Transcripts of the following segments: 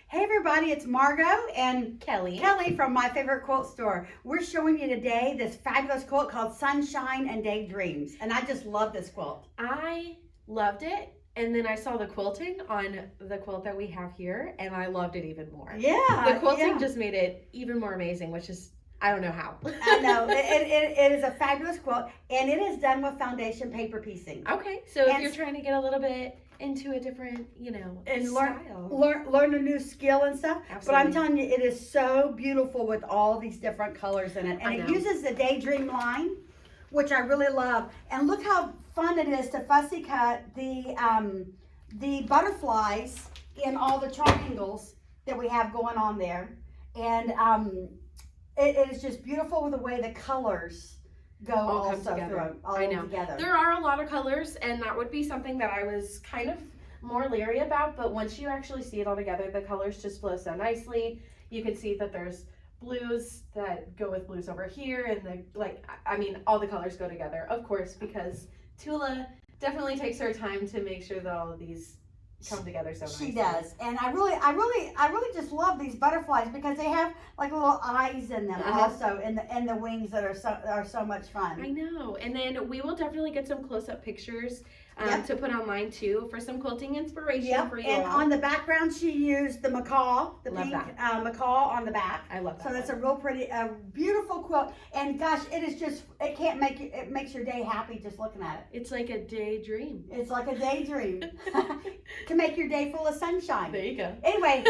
Hey everybody, it's Margot and Kelly. Kelly from My Favorite Quilt Store. We're showing you today this fabulous quilt called Sunshine and Daydreams. And I just love this quilt. I loved it, and then I saw the quilting on the quilt that we have here, and I loved it even more. Yeah. The quilting just made it even more amazing, which is, I don't know how. I know. It is a fabulous quilt, and it is done with foundation paper piecing. Okay, so if you're trying to get a little bit into a different, And style. learn a new skill and stuff. Absolutely. But I'm telling you, it is so beautiful with all these different colors in it. And it uses the Daydream line, which I really love. And look how fun it is to fussy cut the butterflies in all the triangles that we have going on there. And it is just beautiful with the way the colors go all also together. Together. There are a lot of colors, and that would be something that I was kind of more leery about, but once you actually see it all together, the colors just flow so nicely. You can see that there's blues that go with blues over here, and all the colors go together, of course, because Tula definitely takes her time to make sure that all of these come together so nicely. She does, and I really just love these butterflies because they have like little eyes in them also, and the wings that are so much fun. I know, and then we will definitely get some close-up pictures to put online too for some quilting inspiration for you and all. on the background she used the macaw, the love pink macaw on the back. I love that. So that's a real pretty, beautiful quilt, and gosh, it makes your day happy just looking at it. It's like a daydream. It's like a daydream to make your day full of sunshine. There you go. Anyway,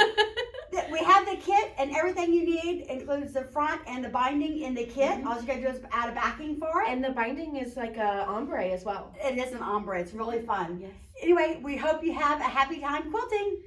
we have the kit, and everything you need includes the front and the binding in the kit. All you gotta do is add a backing for it. And the binding is like a ombre as well. It is an ombre. It's really fun. Yes. Anyway, we hope you have a happy time quilting.